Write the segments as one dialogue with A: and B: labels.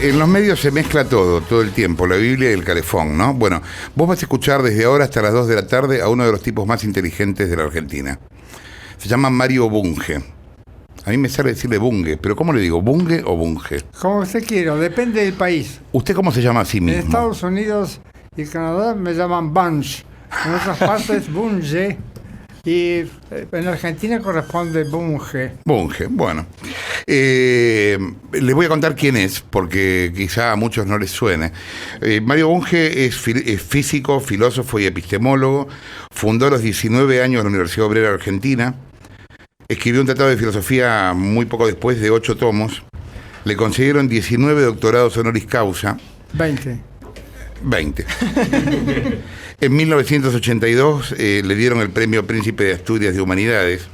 A: En los medios se mezcla todo el tiempo, la Biblia y el calefón, ¿no? Bueno, vos vas a escuchar desde ahora hasta las 2 de la tarde a uno de los tipos más inteligentes de la Argentina. Se llama Mario Bunge. A mí me sale decirle Bunge, pero ¿cómo le digo? ¿Bunge o Bunge?
B: Como usted quiera, depende del país.
A: ¿Usted cómo se llama a sí mismo?
B: En Estados Unidos y Canadá me llaman Bunge, en otras partes Bunge, y en Argentina corresponde Bunge.
A: Bunge, bueno. Les voy a contar quién es, porque quizá a muchos no les suene. Mario Bunge es físico, filósofo y epistemólogo. Fundó a los 19 años la Universidad Obrera Argentina. Escribió un tratado de filosofía muy poco después de 8 tomos. Le concedieron 19 doctorados honoris causa.
B: 20.
A: En 1982 le dieron el premio Príncipe de Asturias de Humanidades.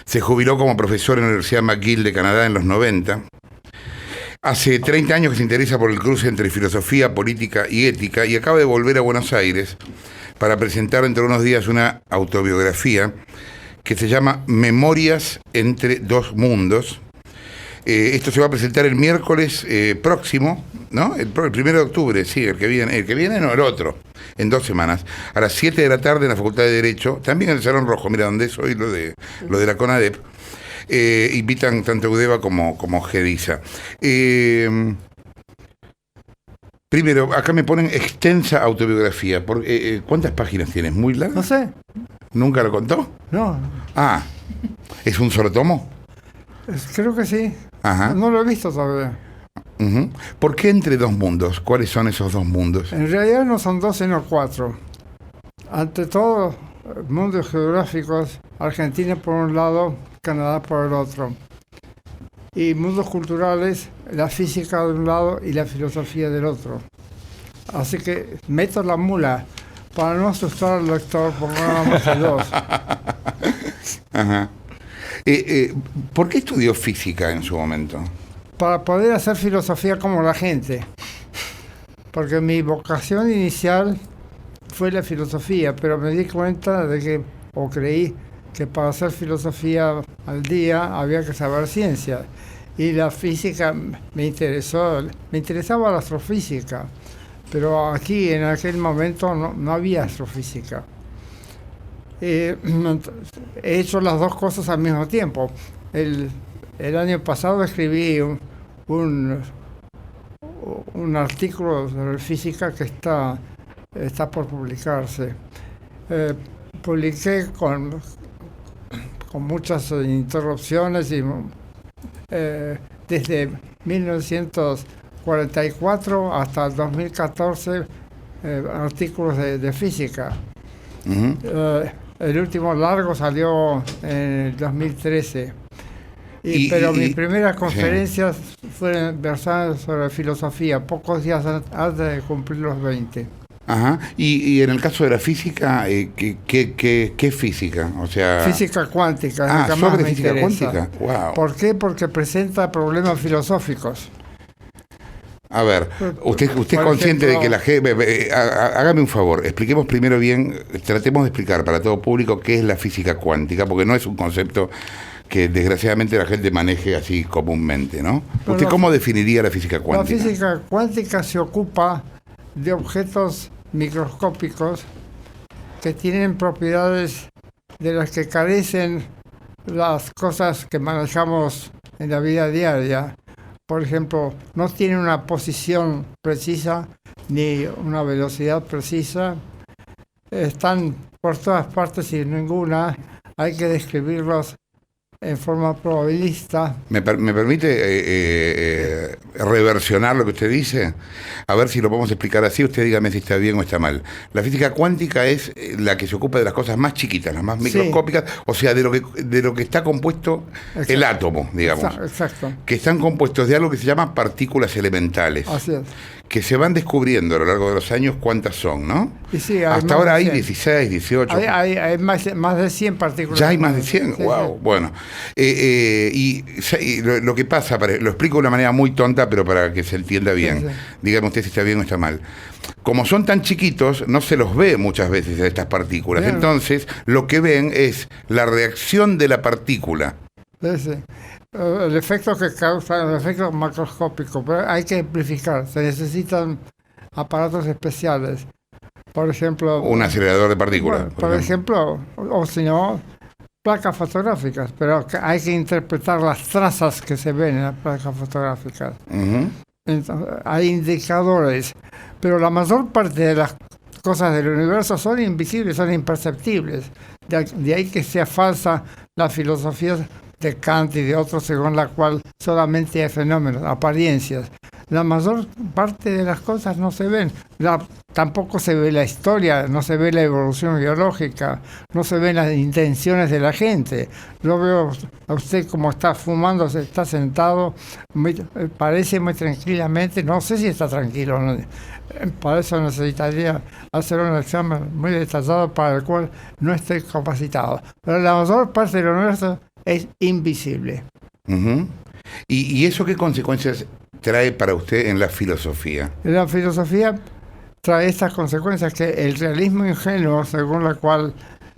A: Se jubiló como profesor en la Universidad McGill de Canadá en los 90. Hace 30 años que se interesa por el cruce entre filosofía, política y ética y acaba de volver a Buenos Aires para presentar dentro de unos días una autobiografía que se llama Memorias entre dos mundos. Esto se va a presentar el miércoles próximo, ¿no? El 1 de octubre, sí, el que viene no, el otro, en 2 semanas, a las 7 de la tarde en la Facultad de Derecho, también en el Salón Rojo, mira donde es hoy lo de la CONADEP. Invitan tanto Udeva como GEDISA. Primero, acá me ponen extensa autobiografía. ¿Cuántas páginas tienes? ¿Muy larga?
B: No sé.
A: ¿Nunca lo contó?
B: No.
A: Ah, ¿es un solo tomo?
B: Creo que sí.
A: Ajá.
B: No lo he visto todavía.
A: Uh-huh. ¿Por qué entre dos mundos? ¿Cuáles son esos dos mundos?
B: En realidad no son 2 sino 4. Ante todo, mundos geográficos, Argentina por un lado, Canadá por el otro. Y mundos culturales, la física de un lado y la filosofía del otro. Así que meto la mula para no asustar al lector, pongamos el 2.
A: Ajá. ¿Por qué estudió física en su momento?
B: Para poder hacer filosofía como la gente. Porque mi vocación inicial fue la filosofía, pero me di cuenta de que, o creí, que para hacer filosofía al día había que saber ciencia. Y la física me interesaba la astrofísica, pero aquí en aquel momento no había astrofísica. He hecho las dos cosas al mismo tiempo. El año pasado escribí un artículo sobre física que está por publicarse. Publiqué con muchas interrupciones y desde 1944 hasta el 2014 artículos de física. Uh-huh. El último largo salió en el 2013. Pero mis primeras conferencias fueron versadas sobre filosofía, pocos días antes de cumplir los 20.
A: Ajá. Y en el caso de la física, ¿qué física? O sea,
B: física cuántica.
A: Sobre física cuántica. Wow.
B: ¿Por qué? Porque presenta problemas filosóficos.
A: A ver, usted es consciente de que la gente... hágame un favor, expliquemos primero bien, tratemos de explicar para todo público qué es la física cuántica, porque no es un concepto que desgraciadamente la gente maneje así comúnmente, ¿no? Pero ¿usted cómo definiría la física cuántica?
B: La física cuántica se ocupa de objetos microscópicos que tienen propiedades de las que carecen las cosas que manejamos en la vida diaria. Por ejemplo, no tienen una posición precisa ni una velocidad precisa. Están por todas partes y ninguna. Hay que describirlos en forma probabilista.
A: ¿Me permite reversionar lo que usted dice? A ver si lo podemos explicar así, usted dígame si está bien o está mal. La física cuántica es la que se ocupa de las cosas más chiquitas, las más microscópicas, sí. O sea, de lo que está compuesto. Exacto. El átomo, digamos.
B: Exacto.
A: Que están compuestos de algo que se llama partículas elementales.
B: Así es.
A: Que se van descubriendo a lo largo de los años cuántas son, ¿no?
B: Y sí,
A: hasta ahora hay 16, 18.
B: Hay más de 100 partículas.
A: ¿Ya hay más de 100? Sí, wow, sí. Bueno. Y lo que pasa, lo explico de una manera muy tonta, pero para que se entienda bien. Sí, sí. Dígame usted si está bien o está mal. Como son tan chiquitos, no se los ve muchas veces a estas partículas. Bien. Entonces, lo que ven es la reacción de la partícula.
B: Sí, sí. el efecto que causa, el efecto macroscópico, pero hay que amplificar, se necesitan aparatos especiales. Por ejemplo,
A: un acelerador de partículas.
B: Bueno, por ejemplo, o si no, placas fotográficas, pero hay que interpretar las trazas que se ven en las placas fotográficas.
A: Uh-huh.
B: Entonces, hay indicadores, pero la mayor parte de las cosas del universo son invisibles, son imperceptibles. De ahí que sea falsa la filosofía de Kant y de otros, según la cual solamente hay fenómenos, apariencias. La mayor parte de las cosas no se ven. Tampoco se ve la historia, no se ve la evolución biológica, no se ven las intenciones de la gente. Yo veo a usted como está fumando, está sentado, parece muy tranquilamente, no sé si está tranquilo, ¿no? Para eso necesitaría hacer un examen muy detallado para el cual no estoy capacitado. Pero la mayor parte del universo es invisible.
A: Uh-huh. ¿Y eso qué consecuencias trae para usted en la filosofía?
B: La filosofía trae estas consecuencias, que el realismo ingenuo, según la cual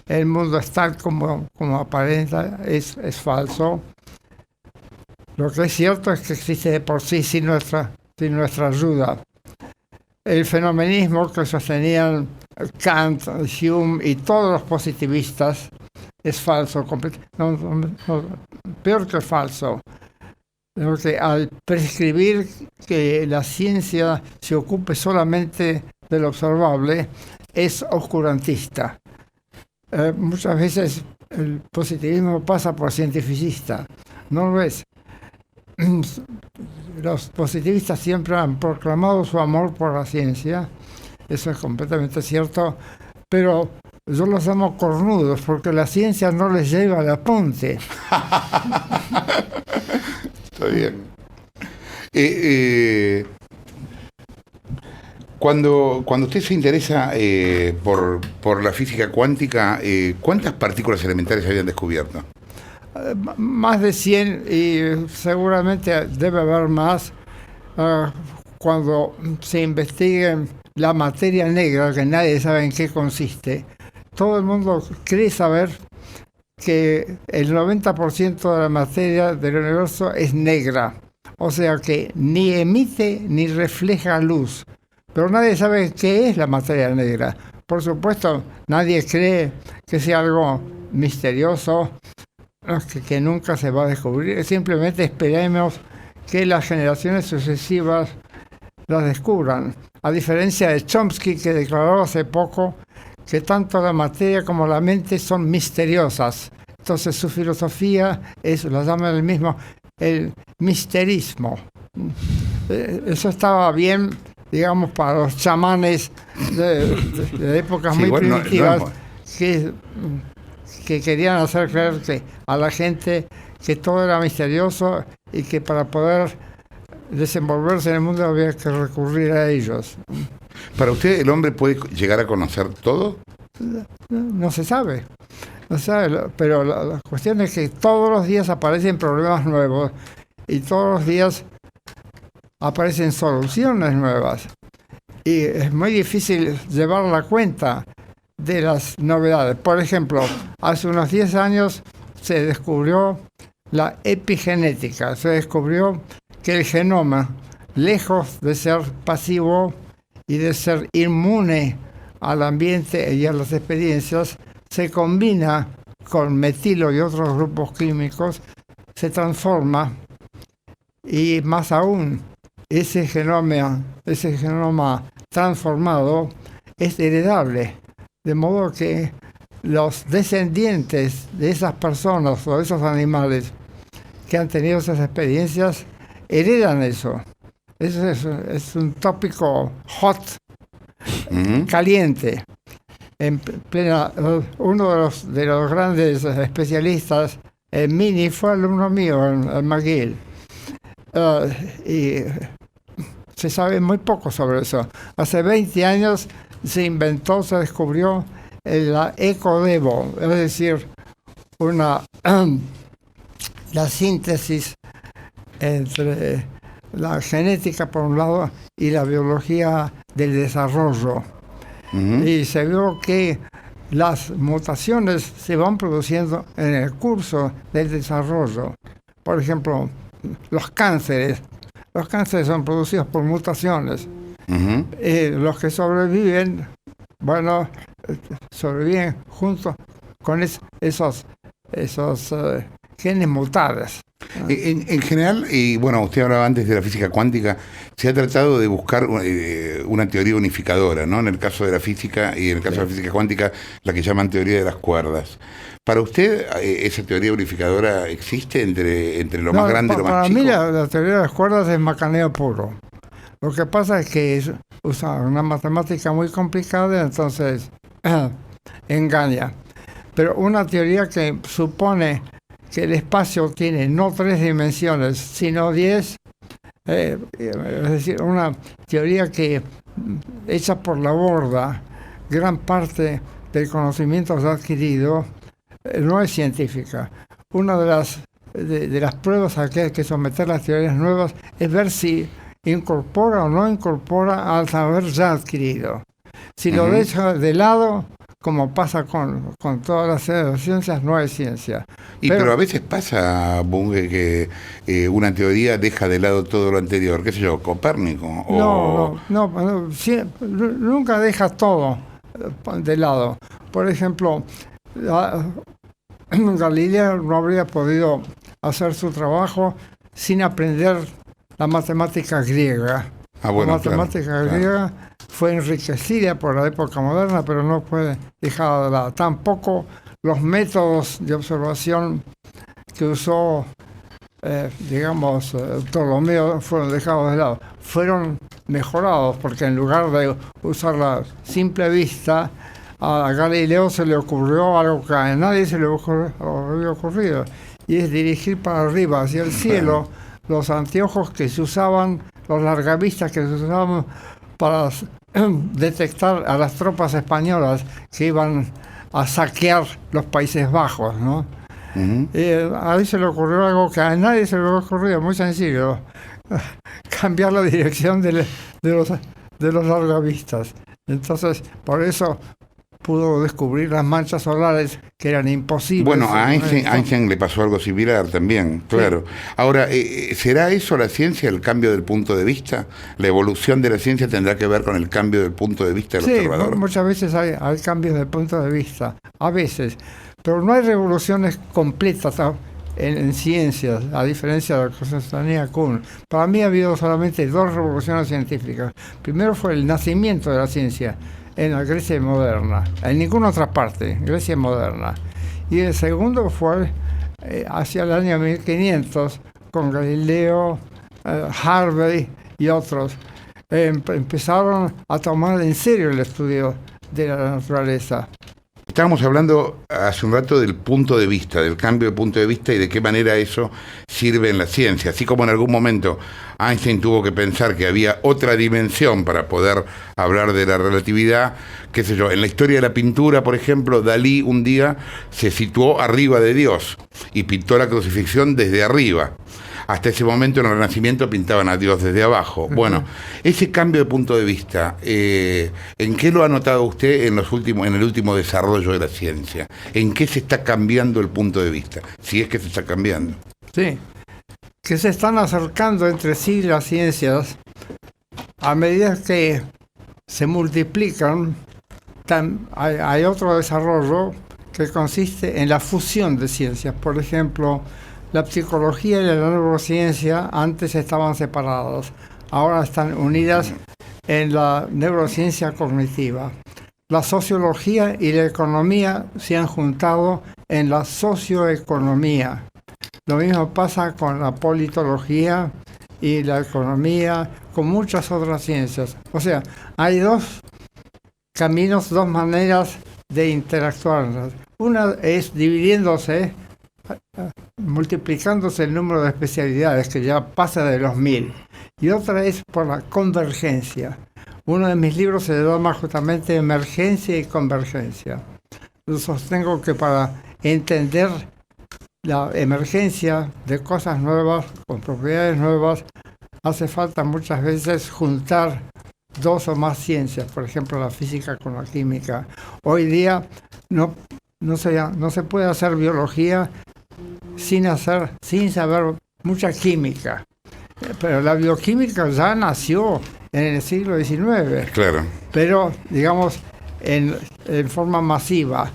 B: el mundo es tal como aparenta, es falso. Lo que es cierto es que existe de por sí sin nuestra ayuda. El fenomenismo que sostenían Kant, Hume y todos los positivistas es falso, peor que falso. Porque al prescribir que la ciencia se ocupe solamente de lo observable, es oscurantista. Muchas veces el positivismo pasa por cientificista, ¿no lo es? Los positivistas siempre han proclamado su amor por la ciencia, eso es completamente cierto, pero yo los llamo cornudos porque la ciencia no les lleva al apunte.
A: Está bien. Cuando usted se interesa por la física cuántica, ¿cuántas partículas elementales habían descubierto?
B: Más de 100 y seguramente debe haber más cuando se investigue la materia negra, que nadie sabe en qué consiste. Todo el mundo cree saber que el 90% de la materia del universo es negra, o sea que ni emite ni refleja luz, pero nadie sabe qué es la materia negra. Por supuesto, nadie cree que sea algo misterioso, que nunca se va a descubrir. Simplemente esperemos que las generaciones sucesivas las descubran, a diferencia de Chomsky, que declaró hace poco que tanto la materia como la mente son misteriosas. Entonces su filosofía es, lo llaman el mismo, el misterismo. Eso estaba bien, digamos, para los chamanes de épocas muy primitivas, que querían hacer creer a la gente que todo era misterioso y que para poder desenvolverse en el mundo había que recurrir a ellos.
A: ¿Para usted el hombre puede llegar a conocer todo?
B: No se sabe. No se sabe, pero la cuestión es que todos los días aparecen problemas nuevos y todos los días aparecen soluciones nuevas. Y es muy difícil llevar la cuenta de las novedades. Por ejemplo, hace unos 10 años se descubrió la epigenética. Se descubrió que el genoma, lejos de ser pasivo y de ser inmune al ambiente y a las experiencias, se combina con metilo y otros grupos químicos, se transforma y más aún ese genoma transformado es heredable, de modo que los descendientes de esas personas o de esos animales que han tenido esas experiencias heredan eso. Eso es un tópico hot, caliente. En plena, uno de los grandes especialistas en Mini fue alumno mío en McGill. Y se sabe muy poco sobre eso. Hace 20 años se descubrió la ecodevo, es decir, la síntesis entre la genética por un lado y la biología del desarrollo. Y se vio que las mutaciones se van produciendo en el curso del desarrollo. por ejemplo, los cánceres. Los cánceres son producidos por mutaciones.
A: Ujú.
B: Los que sobreviven, bueno, sobreviven junto con esos genes mutados.
A: En general, y bueno, usted hablaba antes de la física cuántica, se ha tratado de buscar una teoría unificadora, ¿no? En el caso de la física y en el caso de la física cuántica, la que llaman teoría de las cuerdas. ¿Para usted esa teoría unificadora existe entre lo más grande y lo más
B: para
A: chico?
B: mí la teoría de las cuerdas es macaneo puro. Lo que pasa es que usa una matemática muy complicada, entonces engaña. Pero una teoría que supone que el espacio tiene no 3 dimensiones, sino 10, es decir, una teoría que echa por la borda gran parte del conocimiento ya adquirido, no es científica. Una de las pruebas a que hay que someter las teorías nuevas es ver si incorpora o no incorpora al saber ya adquirido. Si lo deja de lado, como pasa con todas las ciencias, no hay ciencia.
A: Pero a veces pasa, Bunge, que una teoría deja de lado todo lo anterior, qué sé yo, Copérnico.
B: No, nunca deja todo de lado. Por ejemplo, Galileo no habría podido hacer su trabajo sin aprender la matemática griega.
A: Bueno,
B: la matemática griega fue enriquecida por la época moderna, pero no fue dejada de lado. Tampoco los métodos de observación que usó, Ptolomeo fueron dejados de lado. Fueron mejorados, porque en lugar de usar la simple vista, a Galileo se le ocurrió algo que a nadie se le había ocurrido, y es dirigir para arriba, hacia el cielo, los anteojos que se usaban, los largavistas que se usaban para detectar a las tropas españolas que iban a saquear los Países Bajos, ¿no? A él se le ocurrió algo que a nadie se le había ocurrido, muy sencillo: cambiar la dirección de los largavistas. Entonces, por eso pudo descubrir las manchas solares que eran imposibles.
A: Bueno, a Einstein le pasó algo similar también, claro. Sí. Ahora, ¿será eso la ciencia, el cambio del punto de vista? ¿La evolución de la ciencia tendrá que ver con el cambio del punto de vista del observador?
B: Sí, muchas veces hay cambios de punto de vista, a veces, pero no hay revoluciones completas en ciencias, a diferencia de lo que sostenía Kuhn. Para mí ha habido solamente 2 revoluciones científicas. Primero fue el nacimiento de la ciencia en la Grecia moderna, en ninguna otra parte, Grecia moderna. Y el segundo fue hacia el año 1500, con Galileo, Harvey y otros. Empezaron a tomar en serio el estudio de la naturaleza.
A: Estábamos hablando hace un rato del punto de vista, del cambio de punto de vista y de qué manera eso sirve en la ciencia. Así como en algún momento Einstein tuvo que pensar que había otra dimensión para poder hablar de la relatividad, qué sé yo, en la historia de la pintura, por ejemplo, Dalí un día se situó arriba de Dios y pintó la crucifixión desde arriba. Hasta ese momento en el Renacimiento pintaban a Dios desde abajo. Bueno, ese cambio de punto de vista, ¿en qué lo ha notado usted en el último desarrollo de la ciencia? ¿En qué se está cambiando el punto de vista? Si es que se está cambiando.
B: Sí, que se están acercando entre sí las ciencias a medida que se multiplican. Hay otro desarrollo que consiste en la fusión de ciencias. Por ejemplo, la psicología y la neurociencia antes estaban separadas, ahora están unidas en la neurociencia cognitiva. La sociología y la economía se han juntado en la socioeconomía. Lo mismo pasa con la politología y la economía, con muchas otras ciencias. O sea, hay 2 caminos, 2 maneras de interactuar. Una es dividiéndose, multiplicándose el número de especialidades, que ya pasa de los 1000, y otra es por la convergencia. Uno de mis libros se llama justamente Emergencia y Convergencia. Yo sostengo que para entender la emergencia de cosas nuevas, con propiedades nuevas, hace falta muchas veces juntar 2 o más ciencias, por ejemplo la física con la química. Hoy día no se puede hacer biología sin saber mucha química. Pero la bioquímica ya nació en el siglo XIX.
A: Claro.
B: Pero, digamos, en forma masiva.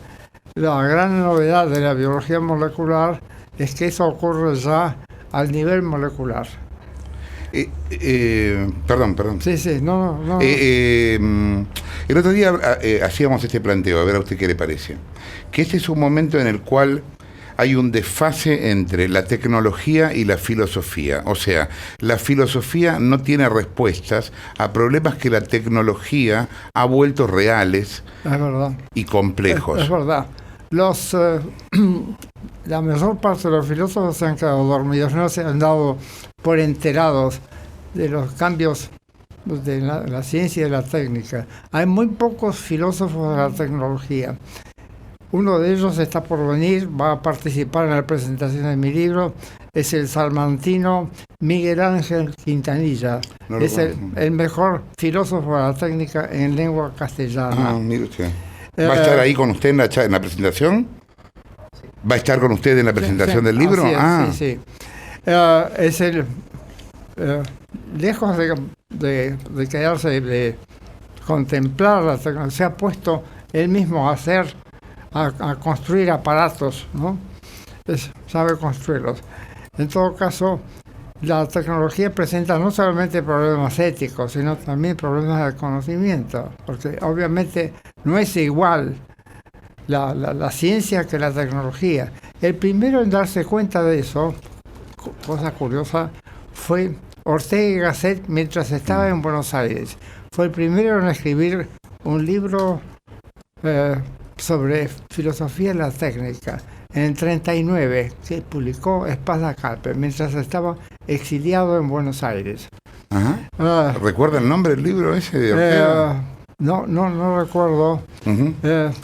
B: La gran novedad de la biología molecular es que eso ocurre ya al nivel molecular.
A: Perdón.
B: Sí, no.
A: El otro día hacíamos este planteo, a ver a usted qué le parece. Que este es un momento en el cual hay un desfase entre la tecnología y la filosofía. O sea, la filosofía no tiene respuestas a problemas que la tecnología ha vuelto reales y complejos.
B: Es verdad. La mayor parte de los filósofos se han quedado dormidos, no se han dado por enterados de los cambios de la ciencia y de la técnica. Hay muy pocos filósofos de la tecnología. Uno de ellos está por venir, va a participar en la presentación de mi libro, es el salmantino Miguel Ángel Quintanilla. Es el mejor filósofo de la técnica en lengua castellana.
A: Mire usted. ¿Va a estar ahí con usted en la presentación? ¿Va a estar con usted en la presentación del libro?
B: Sí. Es el... lejos de quedarse de contemplar la tecnología, se ha puesto él mismo a construir aparatos, ¿no? Sabe construirlos. En todo caso, la tecnología presenta no solamente problemas éticos, sino también problemas de conocimiento, porque obviamente no es igual la ciencia que la tecnología. El primero en darse cuenta de eso, cosa curiosa, fue Ortega y Gasset mientras estaba en Buenos Aires. Fue el primero en escribir un libro sobre filosofía de la técnica en el 39, que publicó Espada Carpe, mientras estaba exiliado en Buenos Aires.
A: ¿Recuerda el nombre del libro ese de Ortega?
B: No recuerdo,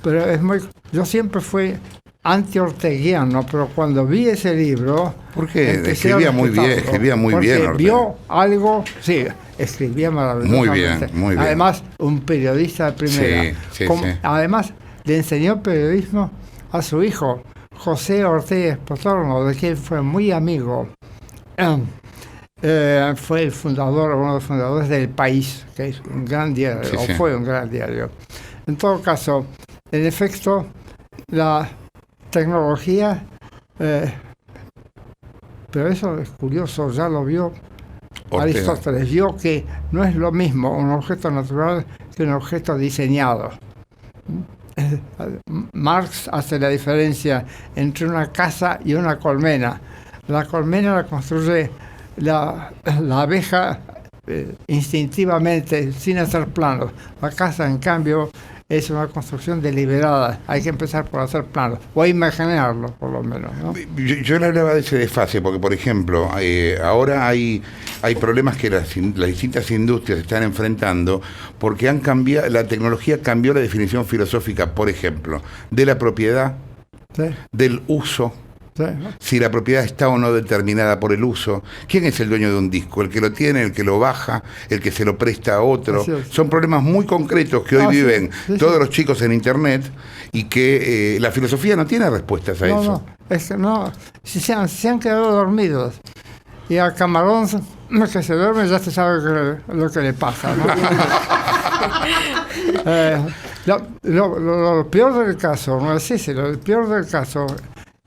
B: pero es muy... Yo siempre fui anti-orteguiano, pero cuando vi ese libro...
A: ¿Por qué? Escribía muy bien.
B: Vio algo, sí, escribía maravillosamente.
A: Muy bien.
B: Además, un periodista de primera.
A: Sí.
B: Además, le enseñó periodismo a su hijo, José Ortega Espotorno, de quien fue muy amigo. Fue uno de los fundadores del País, que es un gran diario, fue un gran diario. En todo caso, en efecto, la tecnología, pero eso es curioso, ya lo vio Aristóteles, vio que no es lo mismo un objeto natural que un objeto diseñado. Marx hace la diferencia entre una casa y una colmena. La colmena la construye la abeja instintivamente, sin hacer planos. La casa, en cambio, es una construcción deliberada. Hay que empezar por hacer planos, o imaginarlo, por lo menos, ¿no?
A: Yo le hablaba de ese desfase, porque, por ejemplo, ahora hay problemas que las distintas industrias están enfrentando, porque la tecnología cambió la definición filosófica, por ejemplo, de la propiedad, del uso.
B: Sí.
A: Si la propiedad está o no determinada por el uso. ¿Quién es el dueño de un disco? ¿El que lo tiene, el que lo baja, el que se lo presta a otro? Son problemas muy concretos que hoy viven todos los chicos en Internet y que la filosofía no tiene respuestas a eso.
B: Es que se han quedado dormidos. Y al camarón que se duerme ya se sabe lo que le pasa, ¿no? Lo peor del caso, no es ese, lo peor del caso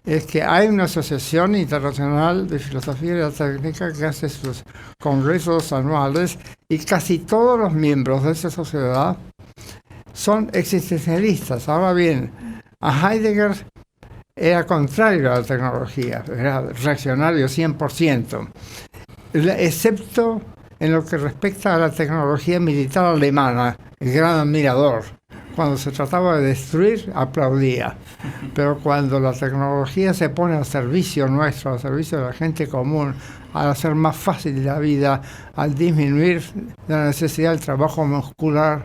B: es que hay una asociación internacional de filosofía y la técnica que hace sus congresos anuales y casi todos los miembros de esa sociedad son existencialistas. Ahora bien, a Heidegger era contrario a la tecnología, era reaccionario 100%, excepto en lo que respecta a la tecnología militar alemana, el gran admirador. Cuando se trataba de destruir, aplaudía. Pero cuando la tecnología se pone al servicio nuestro, al servicio de la gente común, al hacer más fácil la vida, al disminuir la necesidad del trabajo muscular,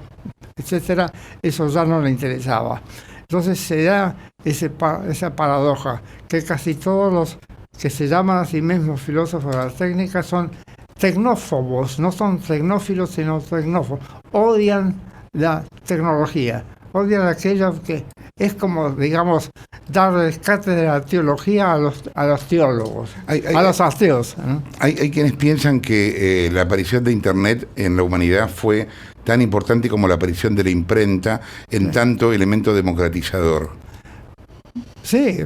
B: etcétera, eso ya no le interesaba. Entonces se da esa paradoja, que casi todos los que se llaman a sí mismos filósofos de la técnica son tecnófobos, no son tecnófilos, sino tecnófobos. Odian la tecnología, odian aquello que es como, digamos, dar cátedra de teología a los teólogos, a los ateos, ¿no?
A: Hay quienes piensan que la aparición de Internet en la humanidad fue tan importante como la aparición de la imprenta en tanto elemento democratizador.
B: Sí,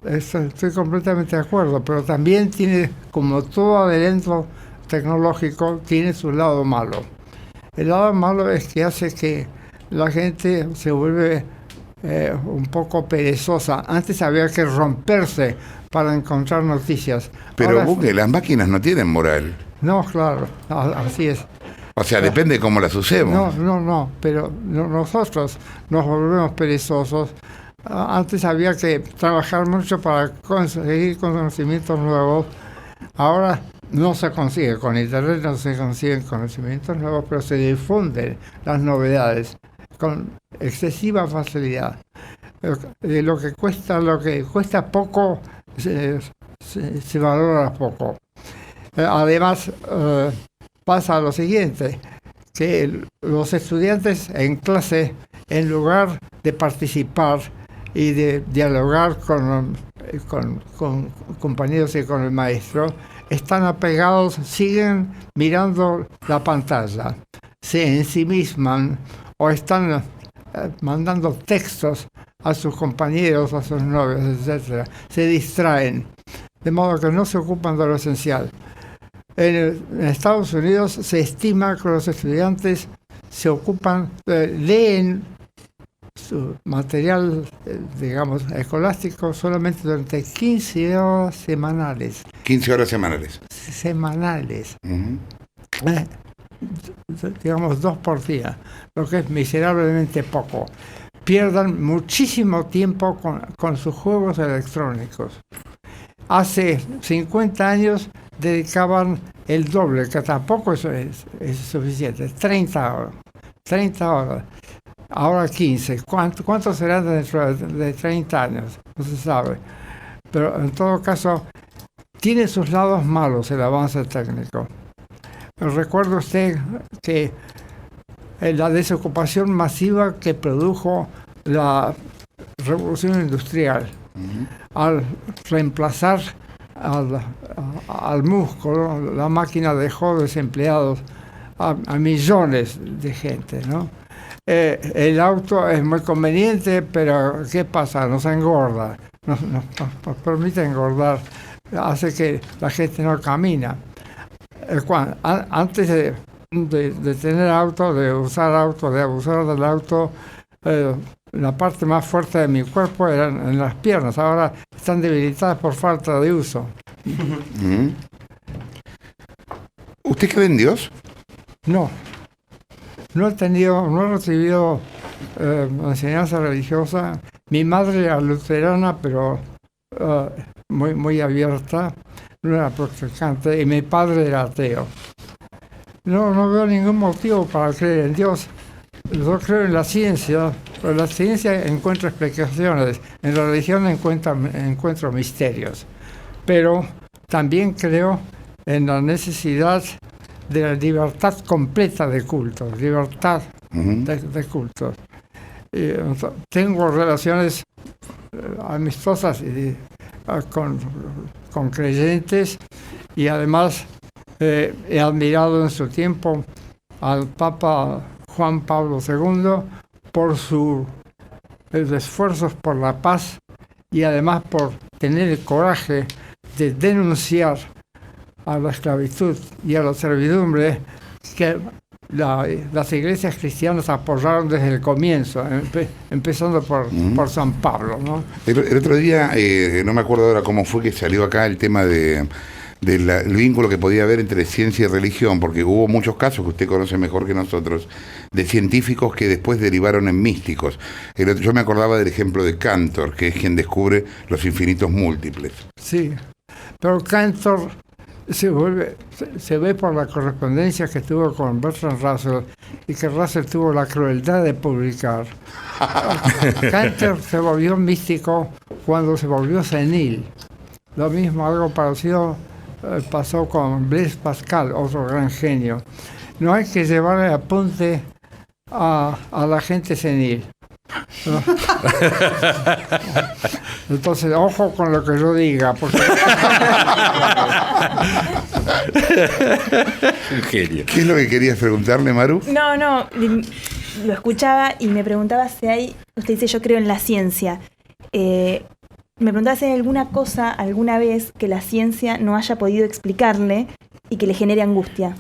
B: estoy completamente de acuerdo, pero también tiene, como todo elemento tecnológico, tiene su lado malo. El lado malo es que hace que la gente se vuelve un poco perezosa. Antes había que romperse para encontrar noticias.
A: Pero
B: Ahora,
A: las máquinas no tienen moral.
B: no, claro, así es.
A: O sea, depende de cómo las usemos.
B: No, pero nosotros nos volvemos perezosos. Antes había que trabajar mucho para conseguir conocimientos nuevos. Ahora no se consigue, con Internet no se consiguen conocimientos nuevos, pero se difunden las novedades con excesiva facilidad. Lo que cuesta poco se valora poco. Además, pasa lo siguiente, que los estudiantes en clase, en lugar de participar y de dialogar con compañeros y con el maestro, están apegados, siguen mirando la pantalla, se ensimisman o están mandando textos a sus compañeros, a sus novios, etc. Se distraen, de modo que no se ocupan de lo esencial. En Estados Unidos se estima que los estudiantes se ocupan, leen su material, digamos, escolástico solamente durante 15 horas semanales.
A: 15 horas semanales.
B: Semanales. Digamos 2 por día, lo que es miserablemente poco. Pierdan muchísimo tiempo con sus juegos electrónicos. Hace 50 años dedicaban el doble, que tampoco es suficiente, 30 horas. 30 horas. Ahora 15. ¿Cuánto será dentro de 30 años? No se sabe. Pero en todo caso, tiene sus lados malos el avance técnico. Recuerda usted que la desocupación masiva que produjo la revolución industrial, al reemplazar al músculo, la máquina dejó desempleados a millones de gente, ¿no? El auto es muy conveniente, pero ¿qué pasa? Nos engorda, nos permite engordar, hace que la gente no camina. Antes de tener auto, de usar auto, de abusar del auto, la parte más fuerte de mi cuerpo eran en las piernas, ahora están debilitadas por falta de uso.
A: ¿Usted cree en Dios?
B: No he recibido enseñanza religiosa. Mi madre era luterana, pero muy abierta, no era protestante, y mi padre era ateo. No veo ningún motivo para creer en Dios. Yo creo en la ciencia, pero la ciencia encuentra explicaciones, en la religión encuentro misterios. Pero también creo en la necesidad de la libertad completa de cultos, libertad de cultos. Tengo relaciones amistosas con creyentes y además he admirado en su tiempo al Papa Juan Pablo II por sus esfuerzos por la paz y además por tener el coraje de denunciar a la esclavitud y a la servidumbre que las iglesias cristianas apoyaron desde el comienzo, empezando por San Pablo, ¿no?
A: El otro día, no me acuerdo ahora cómo fue que salió acá el tema del vínculo que podía haber entre ciencia y religión, porque hubo muchos casos que usted conoce mejor que nosotros, de científicos que después derivaron en místicos. Yo me acordaba del ejemplo de Cantor, que es quien descubre los infinitos múltiples.
B: Sí, pero Cantor se ve por la correspondencia que tuvo con Bertrand Russell y que Russell tuvo la crueldad de publicar. Cantor se volvió místico cuando se volvió senil. Lo mismo, algo parecido pasó con Blaise Pascal, otro gran genio. No hay que llevarle apunte a la gente senil. Entonces, ojo con lo que yo diga, porque
A: Un genio. ¿Qué es lo que querías preguntarle, Maru?
C: No, lo escuchaba y me preguntaba si hay, usted dice yo creo en la ciencia, me preguntaba si hay alguna cosa, alguna vez que la ciencia no haya podido explicarle y que le genere angustia.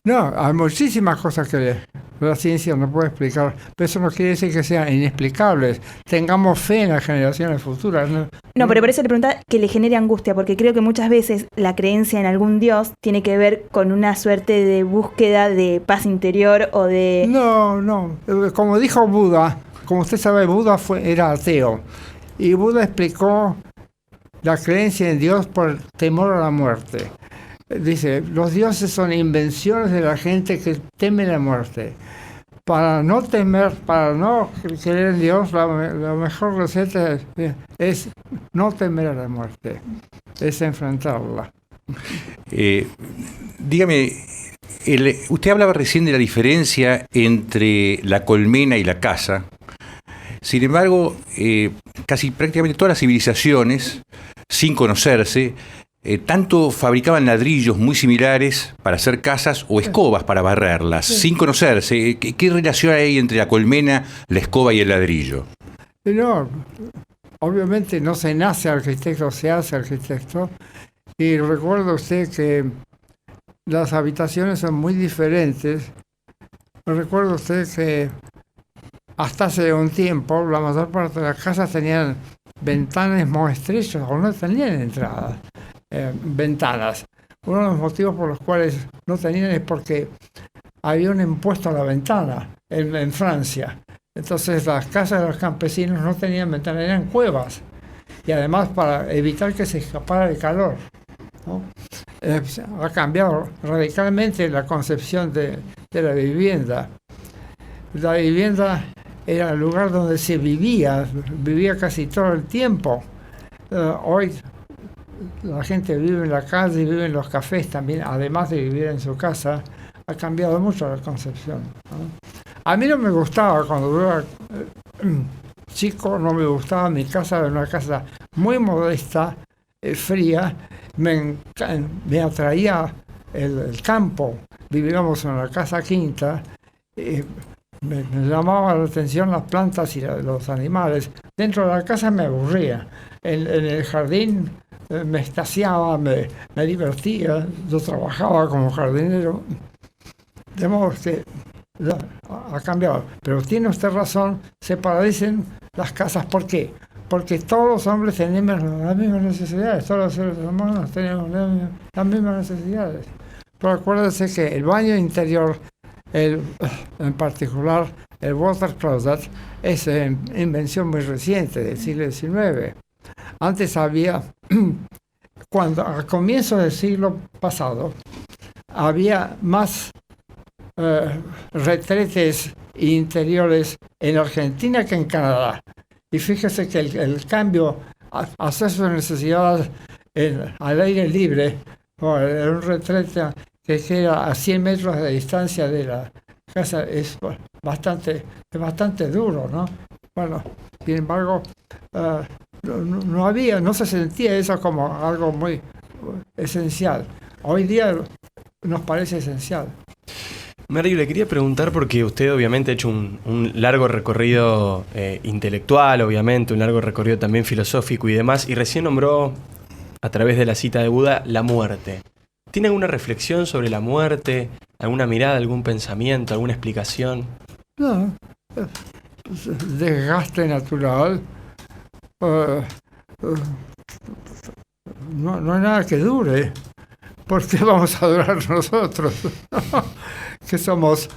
B: no, hay muchísimas cosas que la ciencia no puede explicar, pero eso no quiere decir que sean inexplicables. Tengamos fe en las generaciones futuras.
C: No, pero por eso le preguntaba que le genere angustia, porque creo que muchas veces la creencia en algún Dios tiene que ver con una suerte de búsqueda de paz interior o de...
B: No. Como dijo Buda, como usted sabe, Buda era ateo. Y Buda explicó la creencia en Dios por el temor a la muerte. Dice, los dioses son invenciones de la gente que teme la muerte. Para no temer, para no creer en Dios, la mejor receta es no temer a la muerte, es enfrentarla.
D: Dígame, usted hablaba recién de la diferencia entre la colmena y la casa. Sin embargo, casi prácticamente todas las civilizaciones, sin conocerse, tanto fabricaban ladrillos muy similares para hacer casas o escobas para barrerlas, sin conocerse. ¿Qué relación hay entre la colmena, la escoba y el ladrillo?
B: No, obviamente no se nace arquitecto, se hace arquitecto. Y recuerda usted que las habitaciones son muy diferentes. Recuerda usted que hasta hace un tiempo la mayor parte de las casas tenían ventanas muy estrechas o no tenían entradas. Ventanas. Uno de los motivos por los cuales no tenían es porque había un impuesto a la ventana en Francia. Entonces las casas de los campesinos no tenían ventanas, eran cuevas. Y además para evitar que se escapara el calor, ¿no? Ha cambiado radicalmente la concepción de la vivienda. La vivienda era el lugar donde se vivía casi todo el tiempo. Hoy la gente vive en la calle, vive en los cafés también, además de vivir en su casa. Ha cambiado mucho la concepción, ¿no? A mí no me gustaba, cuando yo era chico, no me gustaba mi casa, era una casa muy modesta, fría. Me atraía el campo. Vivíamos en una casa quinta. Me llamaba la atención las plantas y los animales. Dentro de la casa me aburría. En el jardín me extasiaba, me divertía. Yo trabajaba como jardinero. De modo que ha cambiado. Pero tiene usted razón, se parecen las casas. ¿Por qué? Porque todos los hombres tenemos las mismas necesidades. Todos los seres humanos tenemos las mismas necesidades. Pero acuérdense que el baño interior, en particular el water closet, es invención muy reciente del siglo XIX. Antes había, a comienzos del siglo pasado, había más retretes interiores en Argentina que en Canadá. Y fíjese que el cambio a hacer sus necesidades al aire libre, en un retrete que queda a 100 metros de distancia de la casa, es bastante duro, ¿no? Bueno, sin embargo, no se sentía eso como algo muy esencial. Hoy día nos parece esencial.
E: Mario, le quería preguntar, porque usted obviamente ha hecho un largo recorrido intelectual, obviamente, un largo recorrido también filosófico y demás, y recién nombró, a través de la cita de Buda, la muerte. ¿Tiene alguna reflexión sobre la muerte? ¿Alguna mirada, algún pensamiento, alguna explicación?
B: No, desgaste natural. No hay nada que dure. ¿Por qué vamos a durar nosotros? Que somos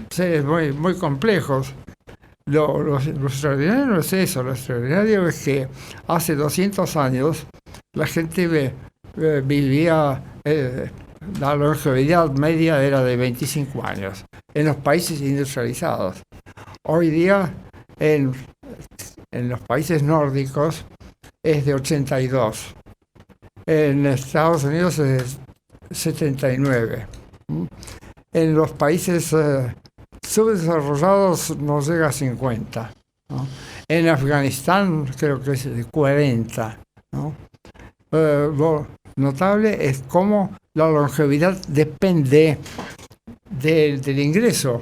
B: seres muy complejos. Lo extraordinario no es eso. Lo extraordinario es que hace 200 años la gente vivía, la longevidad media era de 25 años en los países industrializados. Hoy día en los países nórdicos es de 82. En Estados Unidos es 79. En los países subdesarrollados no llega a 50, ¿no? En Afganistán creo que es de 40, ¿no? Lo notable es cómo la longevidad depende del ingreso.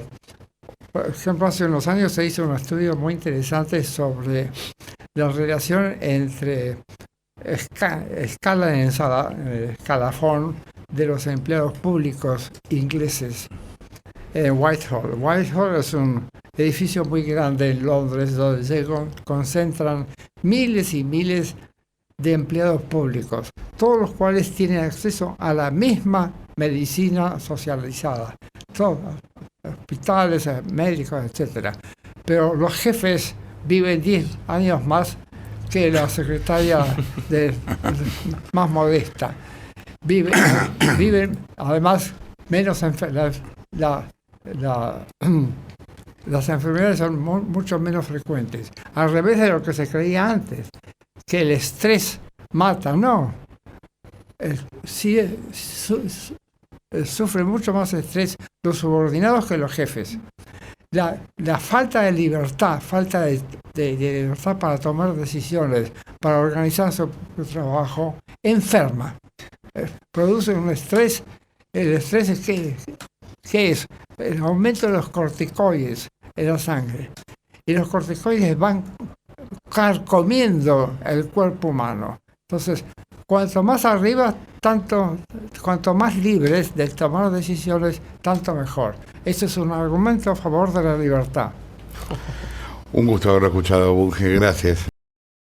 B: Por ejemplo, hace unos años se hizo un estudio muy interesante sobre la relación entre escala en escalafón de los empleados públicos ingleses en Whitehall. Whitehall es un edificio muy grande en Londres donde se concentran miles y miles de empleados públicos, todos los cuales tienen acceso a la misma medicina socializada, todos, hospitales, médicos, etc. Pero los jefes viven 10 años más que la secretaria más modesta. Viven además menos las enfermedades son mucho menos frecuentes, al revés de lo que se creía antes, que el estrés mata. No, sufren mucho más estrés los subordinados que los jefes. La falta de libertad, de libertad para tomar decisiones, para organizar su trabajo, enferma, produce un estrés. El estrés es ¿qué es? El aumento de los corticoides en la sangre. Y los corticoides van carcomiendo el cuerpo humano. Entonces, cuanto más arriba, cuanto más libres de tomar decisiones, tanto mejor. Este es un argumento a favor de la libertad.
A: Un gusto haberlo escuchado, Bunge. Gracias.